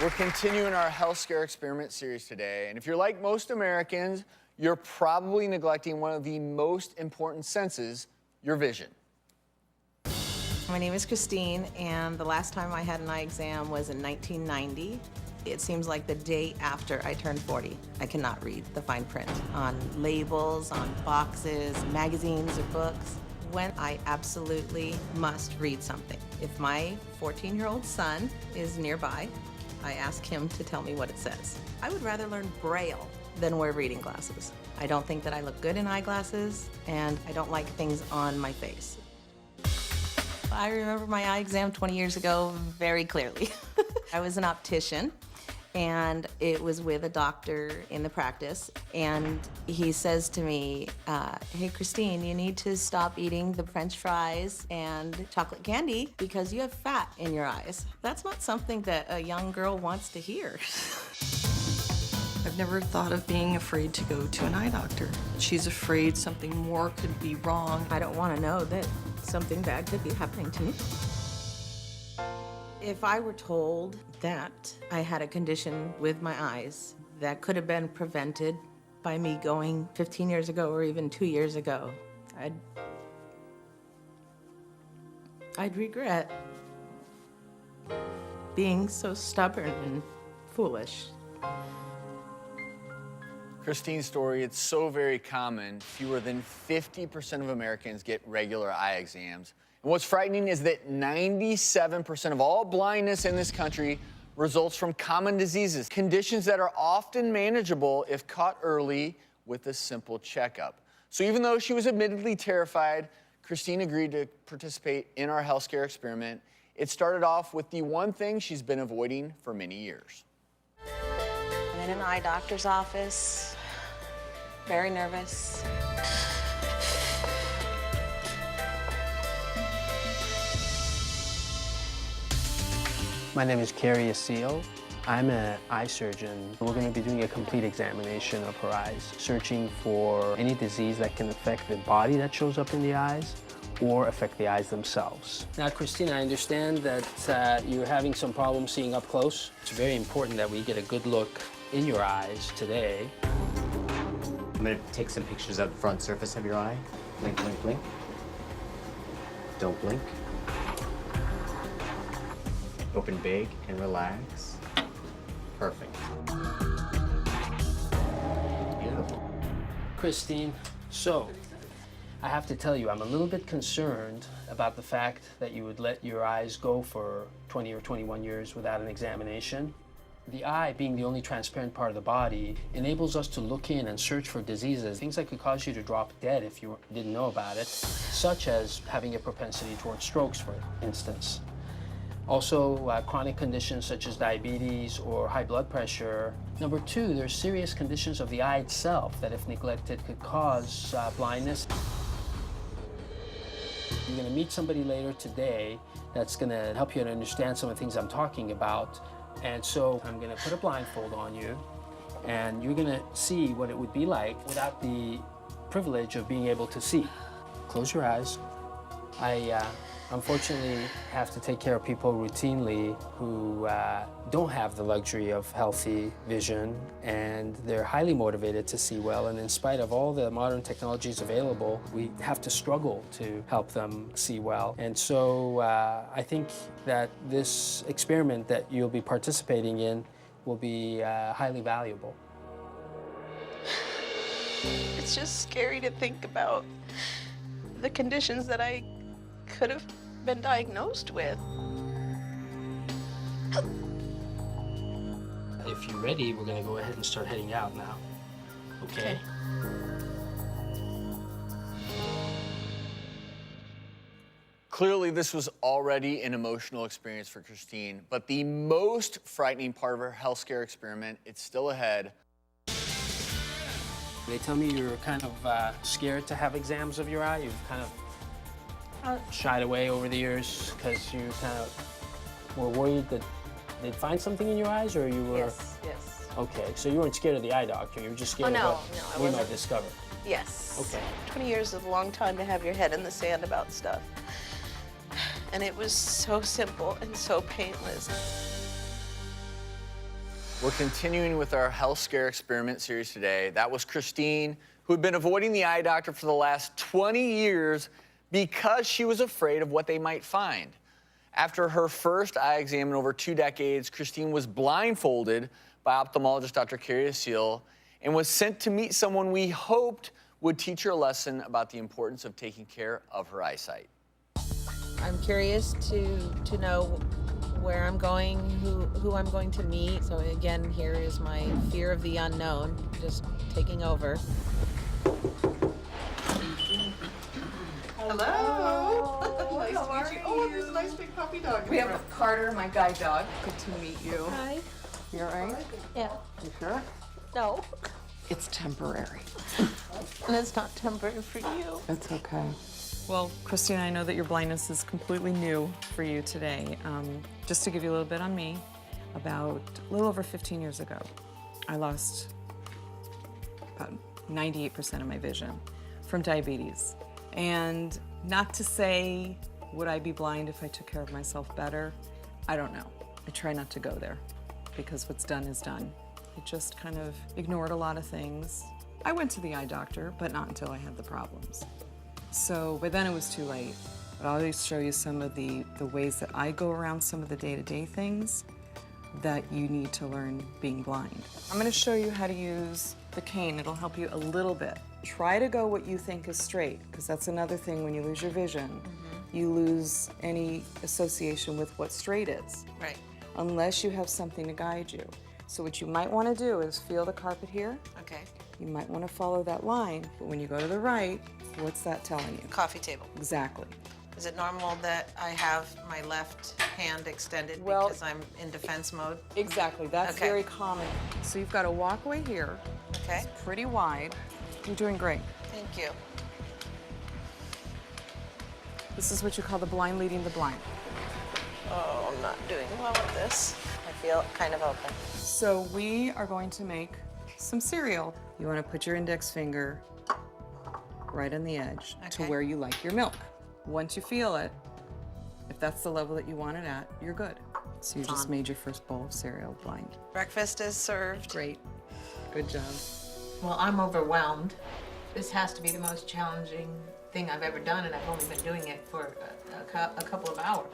We're continuing our health scare experiment series today, and if you're like most Americans, you're probably neglecting one of the most important senses, your vision. My name is Christine, and the last time I had an eye exam was in 1990. It seems like the day after I turned 40. I cannot read the fine print on labels, on boxes, magazines, or books, when I absolutely must read something. If my 14-year-old son is nearby, I ask him to tell me what it says. I would rather learn Braille than wear reading glasses. I don't think that I look good in eyeglasses, and I don't like things on my face. I remember my eye exam 20 years ago very clearly. I was an optician, and it was with a doctor in the practice, and he says to me, hey, Christine, you need to stop eating the French fries and chocolate candy because you have fat in your eyes. That's not something that a young girl wants to hear. I've never thought of being afraid to go to an eye doctor. She's afraid something more could be wrong. I don't want to know that something bad could be happening to me. If I were told that I had a condition with my eyes that could have been prevented by me going 15 years ago or even 2 years ago, I'd regret being so stubborn and foolish. Christine's story, it's so very common. Fewer than 50% of Americans get regular eye exams. And what's frightening is that 97% of all blindness in this country results from common diseases, conditions that are often manageable if caught early with a simple checkup. So even though she was admittedly terrified, Christine agreed to participate in our health scare experiment. It started off with the one thing she's been avoiding for many years. I'm in an eye doctor's office, very nervous. My name is Kerry Assil. I'm an eye surgeon. We're going to be doing a complete examination of her eyes, searching for any disease that can affect the body that shows up in the eyes or affect the eyes themselves. Now, Christina, I understand that you're having some problems seeing up close. It's very important that we get a good look in your eyes today. I'm going to take some pictures of the front surface of your eye. Blink, blink, blink. Don't blink. Open big and relax. Perfect. Beautiful. Christine, so I have to tell you, I'm a little bit concerned about the fact that you would let your eyes go for 20 or 21 years without an examination. The eye, being the only transparent part of the body, enables us to look in and search for diseases, things that could cause you to drop dead if you didn't know about it, such as having a propensity towards strokes, for instance. Also, chronic conditions such as diabetes or high blood pressure. Number two, there's serious conditions of the eye itself that, if neglected, could cause blindness. You're going to meet somebody later today that's going to help you to understand some of the things I'm talking about. And so I'm going to put a blindfold on you, and you're going to see what it would be like without the privilege of being able to see. Close your eyes. I unfortunately have to take care of people routinely who don't have the luxury of healthy vision, and they're highly motivated to see well, and in spite of all the modern technologies available, we have to struggle to help them see well. And so I think that this experiment that you'll be participating in will be highly valuable. It's just scary to think about the conditions that I could have been diagnosed with. If you're ready, we're going to go ahead and start heading out now. Okay? Clearly, this was already an emotional experience for Christine, but the most frightening part of her health scare experiment, it's still ahead. They tell me you're kind of scared to have exams of your eye. You've kind of shied away over the years because you kind of were worried that they'd find something in your eyes, or you were? Yes. Okay, so you weren't scared of the eye doctor. You were just scared of what we might discover. Yes. Okay. 20 years is a long time to have your head in the sand about stuff. And it was so simple and so painless. We're continuing with our health scare experiment series today. That was Christine, who had been avoiding the eye doctor for the last 20 years because she was afraid of what they might find. After her first eye exam in over 2 decades, Christine was blindfolded by ophthalmologist Dr. Kerry Assil and was sent to meet someone we hoped would teach her a lesson about the importance of taking care of her eyesight. I'm curious to know where I'm going, who I'm going to meet. So again, here is my fear of the unknown just taking over. Hello. Nice to meet you. Oh, there's a nice big puppy dog. We have Carter, my guide dog. Good to meet you. Hi. You all right? Yeah. You sure? No. It's temporary. And it's not temporary for you. It's okay. Well, Christine, I know that your blindness is completely new for you today. Just to give you a little bit on me, about a little over 15 years ago, I lost about 98% of my vision from diabetes. And not to say, would I be blind if I took care of myself better? I don't know. I try not to go there because what's done is done. I just kind of ignored a lot of things. I went to the eye doctor, but not until I had the problems. So by then it was too late. But I'll always show you some of the ways that I go around some of the day-to-day things that you need to learn being blind. I'm gonna show you how to use the cane. It'll help you a little bit. Try to go what you think is straight, because that's another thing when you lose your vision. You lose any association with what straight is. Right. Unless you have something to guide you. So what you might want to do is feel the carpet here. Okay. You might want to follow that line, but when you go to the right, what's that telling you? Coffee table. Exactly. Is it normal that I have my left hand extended Well- because I'm in defense mode? Exactly, that's Okay. very common. So you've got to walk away here. Okay. It's pretty wide. You're doing great. Thank you. This is what you call the blind leading the blind. Oh, I'm not doing well with this. I feel kind of open. So we are going to make some cereal. You want to put your index finger right on the edge to Okay. where you like your milk. Once you feel it, if that's the level that you want it at, you're good. So you just on. made your first bowl of cereal blind. Breakfast is served. Great. Good job. Well, I'm overwhelmed. This has to be the most challenging thing I've ever done, and I've only been doing it for a couple of hours.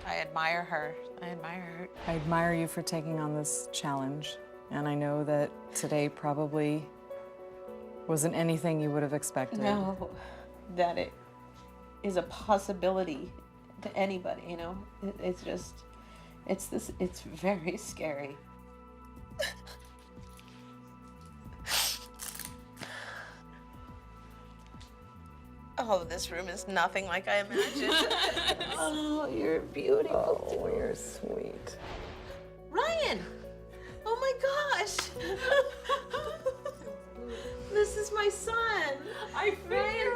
I admire her. I admire her. I admire you for taking on this challenge, and I know that today probably wasn't anything you would have expected. No, that it is a possibility to anybody, you know? It's just, it's very scary. Oh, this room is nothing like I imagined. Oh, you're beautiful. Oh, you're sweet. Ryan! Oh my gosh! This is my son. Ryan,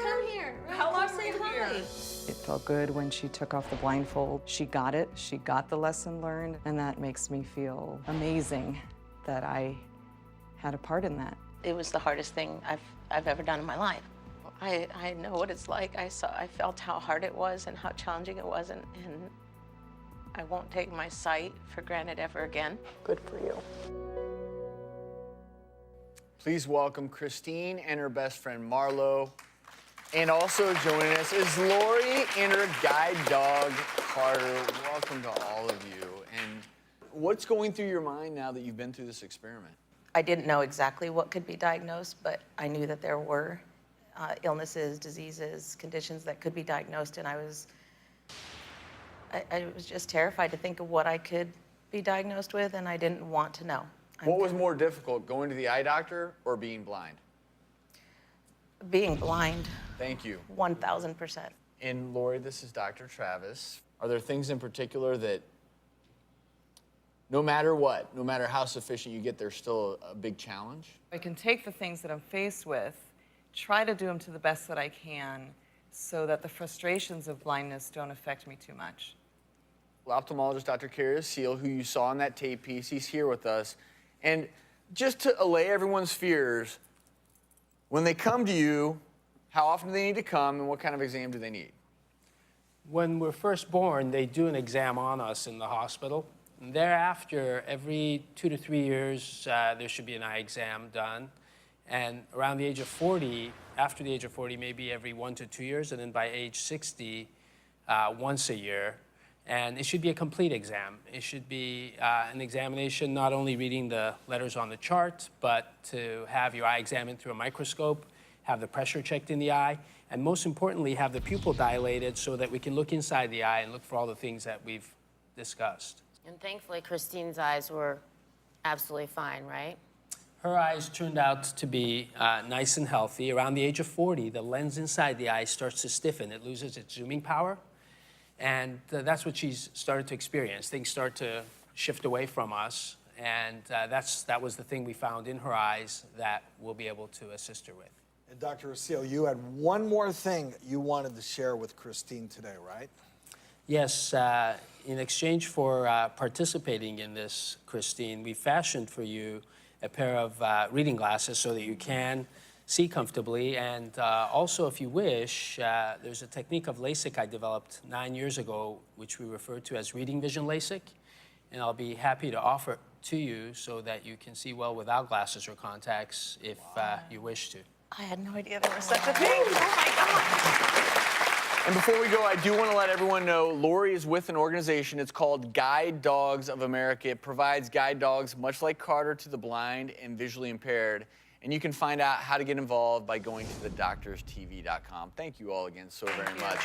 come here. Ryan, come say hi. It felt good when she took off the blindfold. She got it, she got the lesson learned, and that makes me feel amazing that I had a part in that. It was the hardest thing I've ever done in my life. I know what it's like. I felt how hard it was and how challenging it was, and I won't take my sight for granted ever again. Good for you. Please welcome Christine and her best friend Marlo. And also joining us is Lori and her guide dog, Carter. Welcome to all of you. And what's going through your mind now that you've been through this experiment? I didn't know exactly what could be diagnosed, but I knew that there were illnesses, diseases, conditions that could be diagnosed, and I was just terrified to think of what I could be diagnosed with, and I didn't want to know. What was more difficult, going to the eye doctor or being blind? Being blind, Thank you. 1,000%. And Lori, this is Dr. Travis. Are there things in particular that no matter what, no matter how sufficient you get, there's still a big challenge? I can take the things that I'm faced with, try to do them to the best that I can so that the frustrations of blindness don't affect me too much. Ophthalmologist Dr. Kerry Assil, who you saw in that tape piece, he's here with us. And just to allay everyone's fears, when they come to you, how often do they need to come and what kind of exam do they need? When we're first born, they do an exam on us in the hospital. And thereafter, every 2 to 3 years, there should be an eye exam done. And around the age of 40, after the age of 40, maybe every 1 to 2 years, and then by age 60, once a year. And it should be a complete exam. It should be an examination not only reading the letters on the chart, but to have your eye examined through a microscope, have the pressure checked in the eye, and most importantly, have the pupil dilated so that we can look inside the eye and look for all the things that we've discussed. And thankfully, Christine's eyes were absolutely fine, right? Her eyes turned out to be nice and healthy. Around the age of 40, the lens inside the eye starts to stiffen. It loses its zooming power. And that's what she's started to experience. Things start to shift away from us. And that was the thing we found in her eyes that we'll be able to assist her with. And Dr. Assil, you had one more thing you wanted to share with Christine today, right? Yes, in exchange for participating in this, Christine, we fashioned for you a pair of reading glasses so that you can see comfortably. And also, if you wish, there's a technique of LASIK I developed 9 years ago, which we refer to as reading vision LASIK. And I'll be happy to offer it to you so that you can see well without glasses or contacts if you wish to. I had no idea there was such a thing. Oh my God. And before we go, I do want to let everyone know Lori is with an organization. It's called Guide Dogs of America. It provides guide dogs, much like Carter, to the blind and visually impaired. And you can find out how to get involved by going to thedoctorstv.com. Thank you all again so very much.